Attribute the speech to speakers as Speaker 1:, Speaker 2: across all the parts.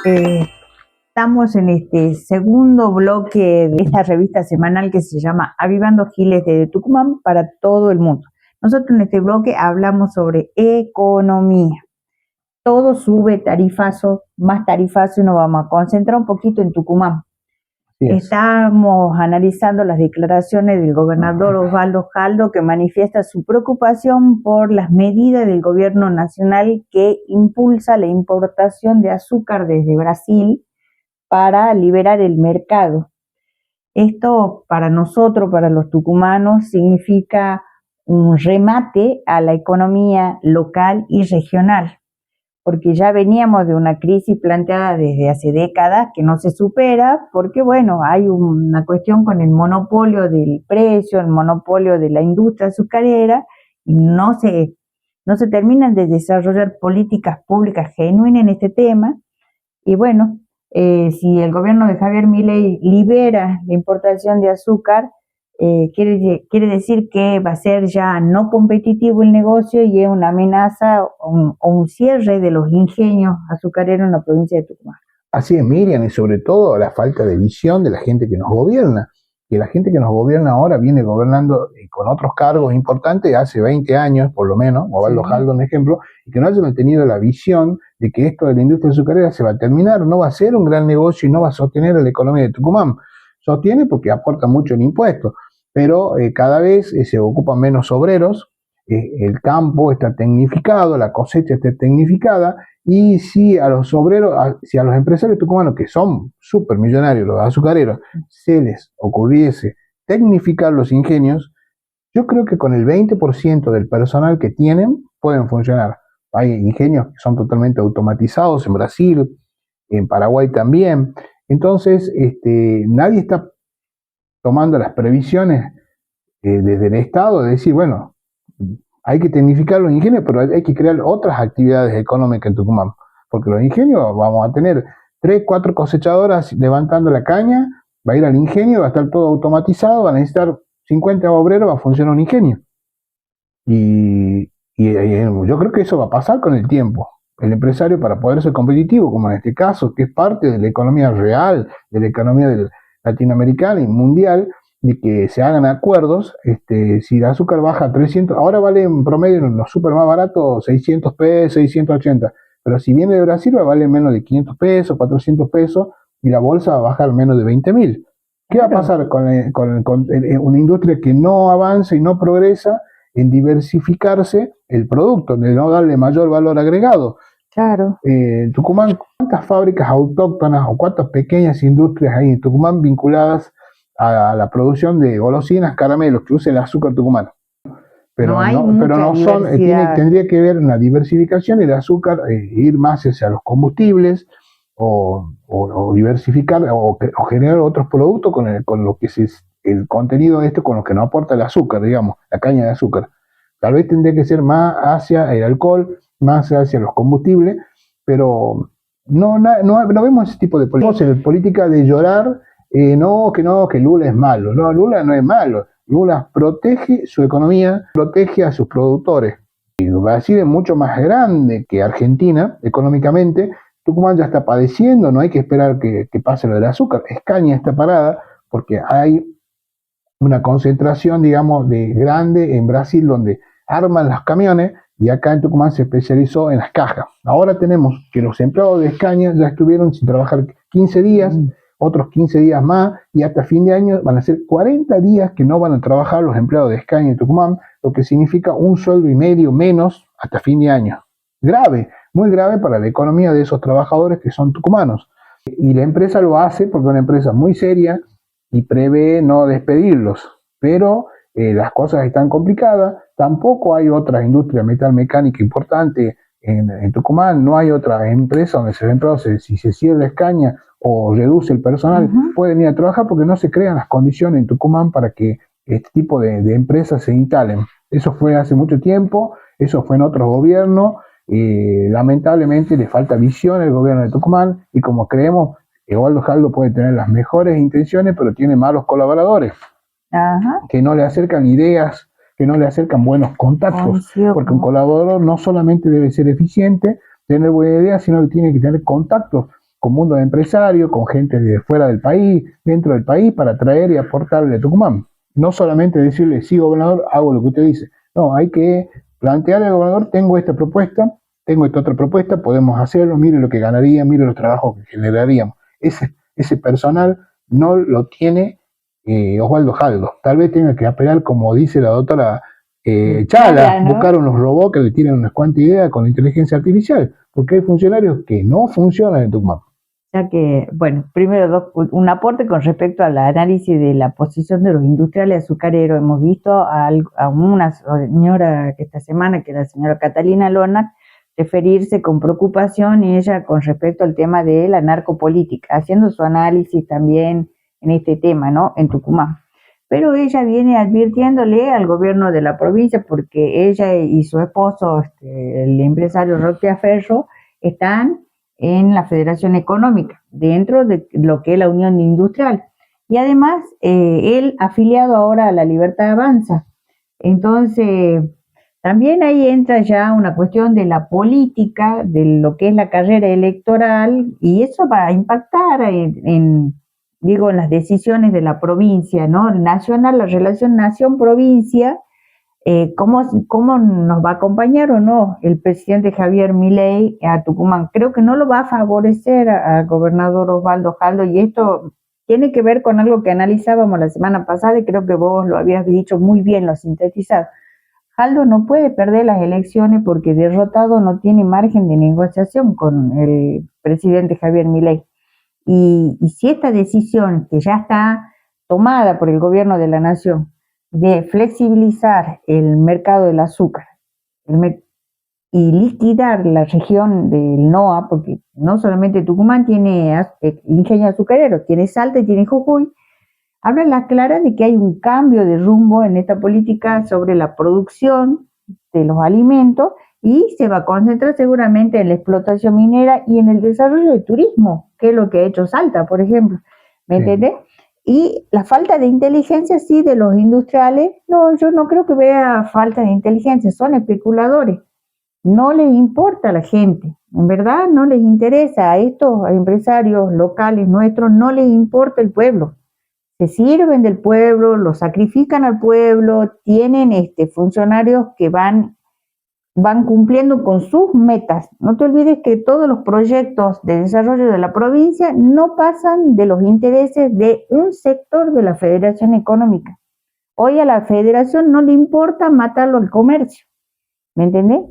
Speaker 1: Eh, Estamos en este segundo bloque de esta revista semanal que se llama Avivando Giles de Tucumán para todo el mundo. Nosotros en este bloque hablamos sobre economía. Todo sube tarifazo, más tarifazo, y nos vamos a concentrar un poquito en Tucumán. Estamos analizando las declaraciones del gobernador Osvaldo Jaldo, que manifiesta su preocupación por las medidas del gobierno nacional que impulsa la importación de azúcar desde Brasil para liberar el mercado. Esto para nosotros, para los tucumanos, significa un remate a la economía local y regional, porque ya veníamos de una crisis planteada desde hace décadas que no se supera, porque bueno, hay una cuestión con el monopolio del precio, el monopolio de la industria azucarera, y no se terminan de desarrollar políticas públicas genuinas en este tema. Y bueno, si el gobierno de Javier Milei libera la importación de azúcar, quiere decir que va a ser ya no competitivo el negocio y es una amenaza o un cierre de los ingenios azucareros en la provincia de Tucumán.
Speaker 2: Así es, Miriam, y sobre todo la falta de visión de la gente que nos gobierna, que la gente que nos gobierna ahora viene gobernando con otros cargos importantes hace 20 años, por lo menos, Osvaldo Jaldo, un ejemplo, y que no hayan tenido la visión de que esto de la industria azucarera se va a terminar, no va a ser un gran negocio y no va a sostener a la economía de Tucumán. Sostiene porque aporta mucho en impuestos, pero cada vez se ocupan menos obreros, el campo está tecnificado, la cosecha está tecnificada, y si a los obreros, si a los empresarios tucumanos, que son súper millonarios, los azucareros, se les ocurriese tecnificar los ingenios, yo creo que con el 20% del personal que tienen pueden funcionar. Hay ingenios que son totalmente automatizados en Brasil, en Paraguay también. Entonces, nadie está tomando las previsiones desde el Estado de decir, bueno, hay que tecnificar los ingenios, pero hay que crear otras actividades económicas en Tucumán, porque los ingenios vamos a tener 3, 4 cosechadoras levantando la caña, va a ir al ingenio, va a estar todo automatizado, va a necesitar 50 obreros, va a funcionar un ingenio. Y yo creo que eso va a pasar con el tiempo. El empresario, para poder ser competitivo, como en este caso, que es parte de la economía real, de la economía latinoamericana y mundial, de que se hagan acuerdos, si el azúcar baja a 300, ahora vale en promedio en los super más baratos 600 pesos, 680, pero si viene de Brasil va a valer menos de 500 pesos, 400 pesos, y la bolsa va a bajar menos de 20.000. ¿Qué va a pasar con una industria que no avanza y no progresa en diversificarse el producto, de no darle mayor valor agregado?
Speaker 1: Claro.
Speaker 2: Tucumán, ¿cuántas fábricas autóctonas o cuántas pequeñas industrias hay en Tucumán vinculadas a la producción de golosinas, caramelos, que usen el azúcar tucumano? Pero no son, tendría que haber una diversificación y el azúcar, ir más hacia los combustibles o diversificar o generar otros productos con lo que es el contenido de esto, con lo que no aporta el azúcar, digamos, la caña de azúcar. Tal vez tendría que ser más hacia el alcohol, más hacia los combustibles, pero no vemos ese tipo de política de llorar, que Lula es malo. No, Lula no es malo. Lula protege su economía, protege a sus productores. Y Brasil es mucho más grande que Argentina económicamente. Tucumán ya está padeciendo, no hay que esperar que pase lo del azúcar. Escaña está parada porque hay una concentración, digamos, de grande en Brasil donde arman los camiones, y acá en Tucumán se especializó en las cajas. Ahora tenemos que los empleados de Escaña ya estuvieron sin trabajar 15 días, otros 15 días más, y hasta fin de año van a ser 40 días que no van a trabajar los empleados de Escaña en Tucumán, lo que significa un sueldo y medio menos hasta fin de año. Grave, muy grave para la economía de esos trabajadores que son tucumanos. Y la empresa lo hace porque es una empresa muy seria y prevé no despedirlos, pero las cosas están complicadas. Tampoco hay otra industria metalmecánica importante en Tucumán, no hay otra empresa donde se ven, si se cierra Escaña o reduce el personal, pueden ir a trabajar porque no se crean las condiciones en Tucumán para que este tipo de empresas se instalen. Eso fue hace mucho tiempo, eso fue en otros gobiernos, lamentablemente le falta visión al gobierno de Tucumán, y como creemos, Osvaldo Jaldo puede tener las mejores intenciones, pero tiene malos colaboradores. Que no le acercan ideas, que no le acercan buenos contactos, porque un colaborador no solamente debe ser eficiente, tener buena idea, sino que tiene que tener contactos con mundo de empresarios, con gente de fuera del país, dentro del país, para traer y aportarle a Tucumán. No solamente decirle, sí, gobernador, hago lo que usted dice. No, hay que plantearle al gobernador, tengo esta propuesta, tengo esta otra propuesta, podemos hacerlo, mire lo que ganaría, mire los trabajos que generaríamos. Ese personal no lo tiene Osvaldo Jaldo. Tal vez tenga que apelar, como dice la doctora Chala, ¿no? Buscar unos robots que le tienen unas cuantas ideas con inteligencia artificial, porque hay funcionarios que no funcionan en Tucumán.
Speaker 1: Ya que, bueno, primero un aporte con respecto al análisis de la posición de los industriales azucareros. Hemos visto a una señora que esta semana, que es la señora Catalina Lona, referirse con preocupación, y ella con respecto al tema de la narcopolítica, haciendo su análisis también en este tema, ¿no?, en Tucumán. Pero ella viene advirtiéndole al gobierno de la provincia, porque ella y su esposo, el empresario Roque Ferro, están en la Federación Económica, dentro de lo que es la Unión Industrial. Y además, él afiliado ahora a la Libertad Avanza. Entonces, también ahí entra ya una cuestión de la política, de lo que es la carrera electoral, y eso va a impactar en las decisiones de la provincia, ¿no? Nacional, la relación nación-provincia. ¿Cómo nos va a acompañar o no el presidente Javier Milei a Tucumán? Creo que no lo va a favorecer al gobernador Osvaldo Jaldo, y esto tiene que ver con algo que analizábamos la semana pasada, y creo que vos lo habías dicho muy bien, lo has sintetizado. Jaldo no puede perder las elecciones porque derrotado no tiene margen de negociación con el presidente Javier Milei. Y si esta decisión, que ya está tomada por el gobierno de la nación, de flexibilizar el mercado del azúcar y liquidar la región del NOA, porque no solamente Tucumán tiene ingenio azucarero, tiene Salta y tiene Jujuy, habla la clara de que hay un cambio de rumbo en esta política sobre la producción de los alimentos, y se va a concentrar seguramente en la explotación minera y en el desarrollo del turismo, que es lo que ha hecho Salta, por ejemplo. ¿Me entendés? Y la falta de inteligencia, sí, de los industriales, no, yo no creo que vea falta de inteligencia, son especuladores. No les importa a la gente, en verdad no les interesa. A estos empresarios locales nuestros no les importa el pueblo. Se sirven del pueblo, lo sacrifican al pueblo, tienen funcionarios que van cumpliendo con sus metas. No te olvides que todos los proyectos de desarrollo de la provincia no pasan de los intereses de un sector de la Federación Económica. Hoy a la Federación no le importa matarlo al comercio, ¿me entendés?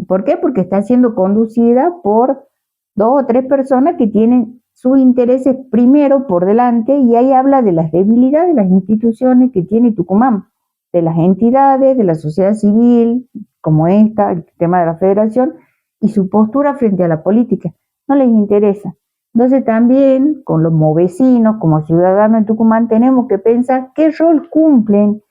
Speaker 1: ¿Por qué? Porque está siendo conducida por 2 o 3 personas que tienen sus intereses primero por delante, y ahí habla de las debilidades de las instituciones que tiene Tucumán, de las entidades, de la sociedad civil, como esta, el tema de la federación, y su postura frente a la política. No les interesa. Entonces también, como vecinos, como ciudadanos en Tucumán, tenemos que pensar qué rol cumplen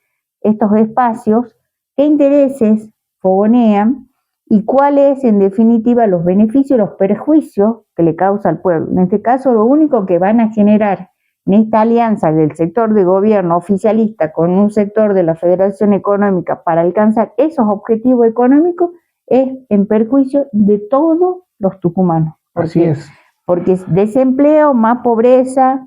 Speaker 1: estos espacios, qué intereses fogonean, y cuáles, en definitiva, los beneficios y los perjuicios que le causa al pueblo. En este caso, lo único que van a generar en esta alianza del sector de gobierno oficialista con un sector de la Federación Económica para alcanzar esos objetivos económicos es en perjuicio de todos los tucumanos.
Speaker 2: Así es.
Speaker 1: Porque desempleo, más pobreza,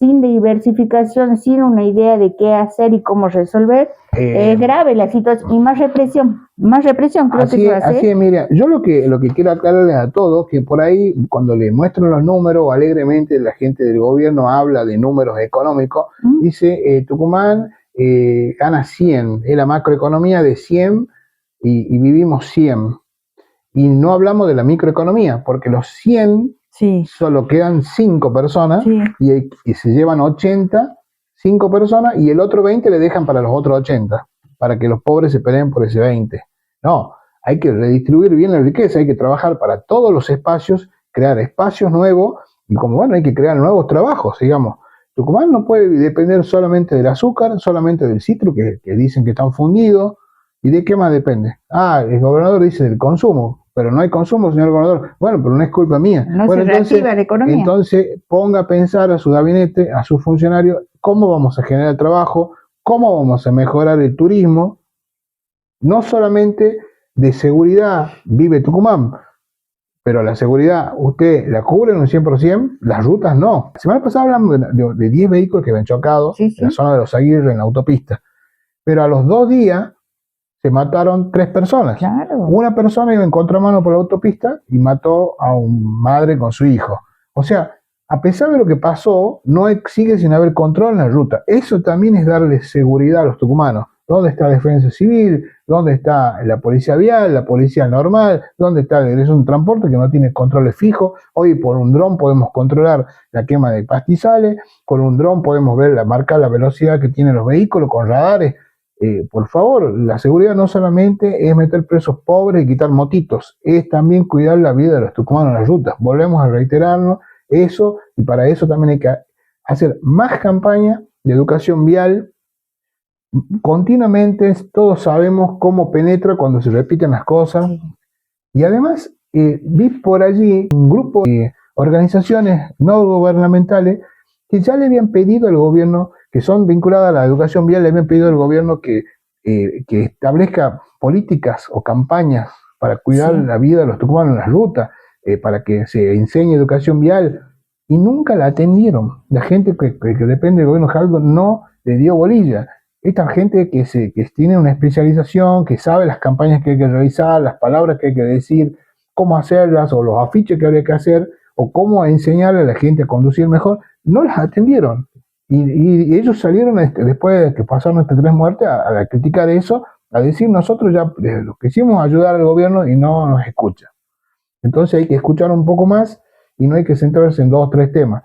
Speaker 1: sin diversificación, sin una idea de qué hacer y cómo resolver, es grave la situación, y más represión creo que se va a hacer.
Speaker 2: Así es, mira, yo lo que quiero aclararles a todos, que por ahí cuando le muestran los números, alegremente la gente del gobierno habla de números económicos, dice Tucumán gana 100, es la macroeconomía de 100 y vivimos 100, y no hablamos de la microeconomía, porque los 100 solo quedan 5 personas, y se llevan 80, 5 personas, y el otro 20 le dejan para los otros 80, para que los pobres se peleen por ese 20. No, hay que redistribuir bien la riqueza, hay que trabajar para todos los espacios, crear espacios nuevos, y hay que crear nuevos trabajos, digamos. Tucumán no puede depender solamente del azúcar, solamente del citro, que dicen que están fundidos. ¿Y de qué más depende? El gobernador dice del consumo, pero no hay consumo, señor gobernador. Bueno, pero no es culpa mía.
Speaker 1: No se reactiva la economía.
Speaker 2: Entonces, ponga a pensar a su gabinete, a sus funcionarios, cómo vamos a generar trabajo, cómo vamos a mejorar el turismo. No solamente de seguridad vive Tucumán. Pero la seguridad, ¿usted la cubre en un 100%? Las rutas no. La semana pasada hablamos de 10 vehículos que habían chocado en la zona de Los Aguirre, en la autopista. Pero a los 2 días se mataron 3 personas.
Speaker 1: Claro.
Speaker 2: Una persona iba en contramano por la autopista y mató a una madre con su hijo. O sea, a pesar de lo que pasó, no sigue sin haber control en la ruta. Eso también es darle seguridad a los tucumanos. ¿Dónde está la defensa civil? ¿Dónde está la policía vial, la policía normal? ¿Dónde está el un transporte que no tiene controles fijos? Hoy por un dron podemos controlar la quema de pastizales, con un dron podemos marcar la velocidad que tienen los vehículos con radares. Por favor, la seguridad no solamente es meter presos pobres y quitar motitos, es también cuidar la vida de los tucumanos en las rutas. Volvemos a reiterarnos eso, y para eso también hay que hacer más campaña de educación vial. Continuamente todos sabemos cómo penetra cuando se repiten las cosas. Y además vi por allí un grupo de organizaciones no gubernamentales que ya le habían pedido al gobierno, que son vinculadas a la educación vial, le habían pedido al gobierno que establezca políticas o campañas para cuidar la vida de los tucumanos en las rutas, para que se enseñe educación vial, y nunca la atendieron. La gente que depende del gobierno Jaldo no le dio bolilla. Esta gente que tiene una especialización, que sabe las campañas que hay que realizar, las palabras que hay que decir, cómo hacerlas, o los afiches que habría que hacer, o cómo enseñarle a la gente a conducir mejor, no las atendieron. Y ellos salieron después de que pasaron estas 3 muertes a criticar eso, a decir nosotros ya lo que hicimos ayudar al gobierno y no nos escucha. Entonces hay que escuchar un poco más y no hay que centrarse en 2 o 3 temas.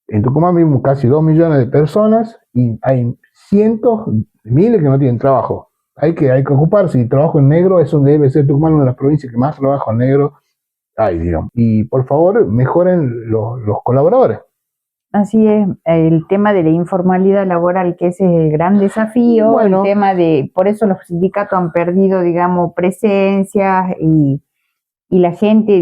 Speaker 2: En Tucumán vivimos casi 2 millones de personas y hay cientos, miles que no tienen trabajo. Hay que ocuparse, y trabajo en negro, eso debe ser Tucumán, una de las provincias que más trabajo en negro hay, digamos. Y por favor, mejoren los colaboradores.
Speaker 1: Así es, el tema de la informalidad laboral, que ese es el gran desafío, bueno, el tema por eso los sindicatos han perdido, digamos, presencia, y la gente,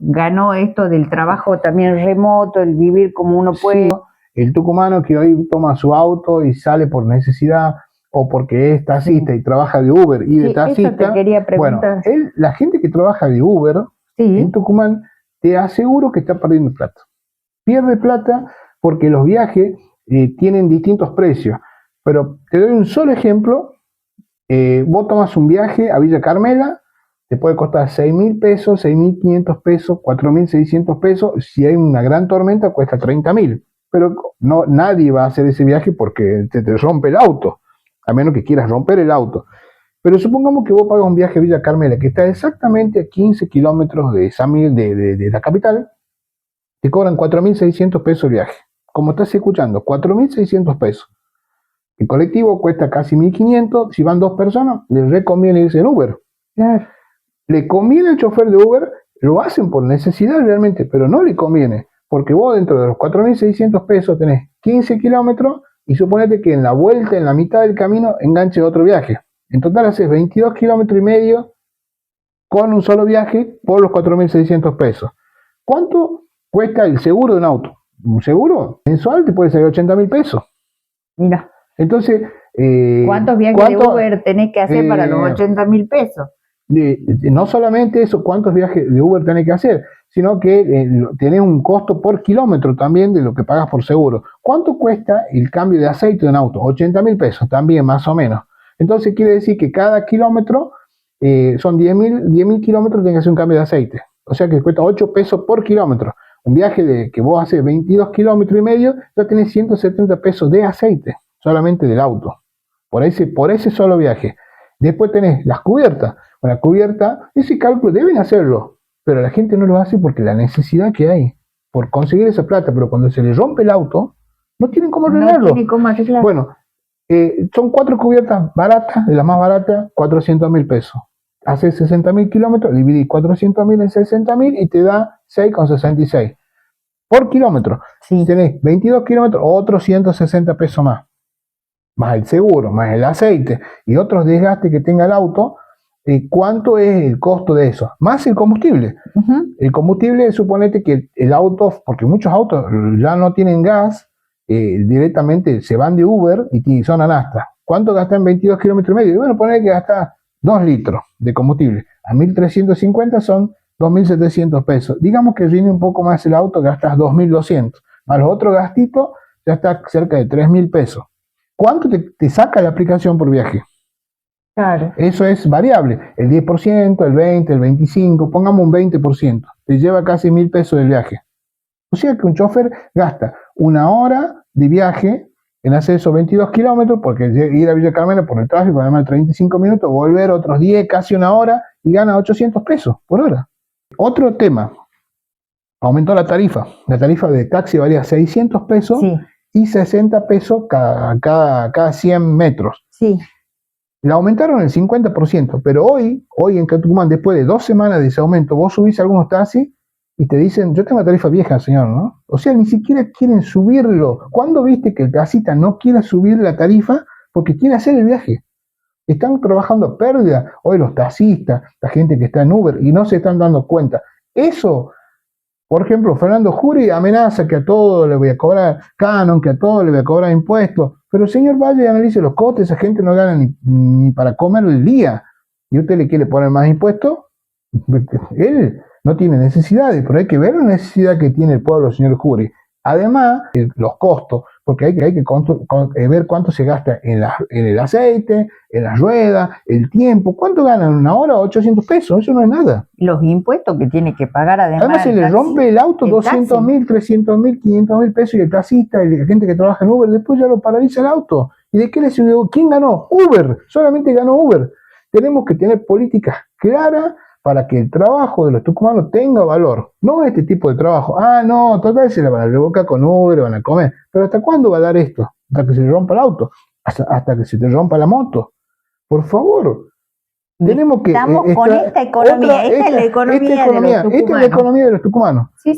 Speaker 1: ganó esto del trabajo también remoto, el vivir como uno puede. Sí,
Speaker 2: el tucumano que hoy toma su auto y sale por necesidad, o porque es taxista y trabaja de Uber y de taxista.
Speaker 1: Eso te quería preguntar.
Speaker 2: Bueno, la gente que trabaja de Uber en Tucumán, te aseguro que está perdiendo plata. Pierde plata porque los viajes tienen distintos precios. Pero te doy un solo ejemplo. Vos tomas un viaje a Villa Carmela, te puede costar 6.000 pesos, 6.500 pesos, 4.600 pesos. Si hay una gran tormenta, cuesta 30.000. Pero nadie va a hacer ese viaje porque te rompe el auto, a menos que quieras romper el auto. Pero supongamos que vos pagas un viaje a Villa Carmela, que está exactamente a 15 kilómetros de la capital, te cobran 4.600 pesos el viaje. Como estás escuchando, 4.600 pesos. El colectivo cuesta casi 1.500, si van 2 personas, les reconviene irse en Uber.
Speaker 1: Claro.
Speaker 2: Le conviene al chofer de Uber, lo hacen por necesidad realmente, pero no le conviene, porque vos dentro de los 4.600 pesos tenés 15 kilómetros y suponete que en la vuelta, en la mitad del camino, enganches otro viaje. En total haces 22 kilómetros y medio con un solo viaje por los 4.600 pesos. ¿Cuánto cuesta el seguro de un auto? Un seguro mensual te puede salir 80.000 pesos.
Speaker 1: Mira.
Speaker 2: Entonces,
Speaker 1: ¿cuántos viajes de Uber tenés que hacer para los 80.000 pesos?
Speaker 2: No solamente eso, cuántos viajes de Uber tenés que hacer, sino que tenés un costo por kilómetro también de lo que pagas por seguro. ¿Cuánto cuesta el cambio de aceite de un auto? 80.000 pesos también, más o menos. Entonces quiere decir que cada kilómetro son 10.000 kilómetros, tenés que hacer un cambio de aceite. O sea que cuesta 8 pesos por kilómetro. Un viaje que vos haces 22 kilómetros y medio, ya tenés 170 pesos de aceite, solamente del auto, por ese solo viaje. Después tenés las cubiertas. Bueno, la cubierta, ese cálculo deben hacerlo, pero la gente no lo hace porque la necesidad que hay por conseguir esa plata, pero cuando se le rompe el auto, no tienen cómo arreglarlo.
Speaker 1: No tienen cómo arreglarlo.
Speaker 2: Bueno, son 4 cubiertas baratas, de las más baratas, 400.000 pesos. Haces 60.000 kilómetros, dividís 400.000 en 60.000 y te da 6,66 por kilómetro.
Speaker 1: Sí.
Speaker 2: Tenés 22 kilómetros, otros 160 pesos más el seguro, más el aceite y otros desgastes que tenga el auto. ¿Cuánto es el costo de eso? Más el combustible. El combustible, suponete que el auto, porque muchos autos ya no tienen gas, directamente se van de Uber y son a nafta. ¿Cuánto gastan 22 kilómetros y medio? Bueno, poner que gasta 2 litros de combustible. A 1.350 son 2.700 pesos. Digamos que rinde un poco más el auto, gastas 2.200. Más los otros gastitos, ya está cerca de 3.000 pesos. ¿Cuánto te saca la aplicación por viaje?
Speaker 1: Claro.
Speaker 2: Eso es variable, el 10%, el 20%, el 25%, pongamos un 20%, te lleva casi 1.000 pesos del viaje. O sea que un chofer gasta una hora de viaje en hacer esos 22 kilómetros, porque ir a Villa Carmena por el tráfico, además de 35 minutos, volver otros 10, casi una hora, y gana 800 pesos por hora. Otro tema, aumentó la tarifa. La tarifa de taxi valía 600 pesos
Speaker 1: Sí.
Speaker 2: y 60 pesos cada 100 metros.
Speaker 1: Sí.
Speaker 2: La aumentaron el 50%, pero hoy en Tucumán, después de 2 semanas de ese aumento, vos subís a algunos taxis y te dicen, yo tengo la tarifa vieja, señor, ¿no? O sea, ni siquiera quieren subirlo. ¿Cuándo viste que el taxista no quiere subir la tarifa porque quiere hacer el viaje? Están trabajando a pérdida hoy los taxistas, la gente que está en Uber, y no se están dando cuenta. Eso, por ejemplo, Fernando Jury amenaza que a todo le voy a cobrar canon, que a todo le voy a cobrar impuestos. Pero el señor vaya y analice los costes, esa gente no gana ni para comer el día. ¿Y usted le quiere poner más impuestos? Él no tiene necesidades, pero hay que ver la necesidad que tiene el pueblo, señor Jury. Además, los costos, porque hay que ver cuánto se gasta en el aceite, en las ruedas, el tiempo. ¿Cuánto ganan en una hora? 800 pesos, eso no es nada.
Speaker 1: Los impuestos que tiene que pagar además
Speaker 2: se le rompe el auto, 200.000, 300.000, 500.000 pesos, y el taxista, la gente que trabaja en Uber, después ya lo paraliza el auto. ¿Y de qué le sirvió? ¿Quién ganó? Uber, solamente ganó Uber. Tenemos que tener políticas claras para que el trabajo de los tucumanos tenga valor, no este tipo de trabajo. No, total se la van a revocar con Uber, van a comer. Pero ¿hasta cuándo va a dar esto? ¿Hasta que se le rompa el auto? ¿Hasta que se te rompa la moto? Por favor. Tenemos que...
Speaker 1: Estamos con esta economía, esta es la economía de los tucumanos.
Speaker 2: Sí.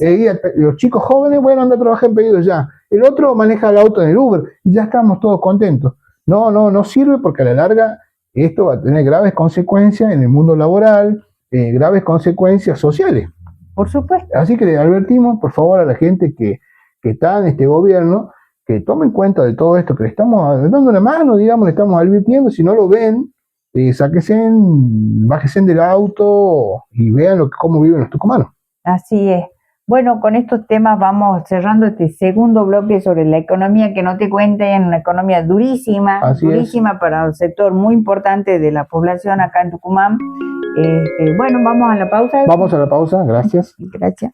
Speaker 2: Los chicos jóvenes, bueno, andan a trabajar en pedido ya. El otro maneja el auto en el Uber y ya estamos todos contentos. No sirve, porque a la larga esto va a tener graves consecuencias en el mundo laboral, graves consecuencias sociales.
Speaker 1: Por supuesto.
Speaker 2: Así que le advertimos, por favor, a la gente que está en este gobierno, que tomen cuenta de todo esto, que le estamos dando una mano, digamos, le estamos advirtiendo. Si no lo ven, bájense del auto y vean cómo viven los tucumanos.
Speaker 1: Así es. Bueno, con estos temas vamos cerrando este segundo bloque sobre la economía, que no te cuenten, una economía durísima, para un sector muy importante de la población acá en Tucumán. Bueno, vamos a la pausa.
Speaker 2: Vamos a la pausa, gracias.
Speaker 1: Gracias.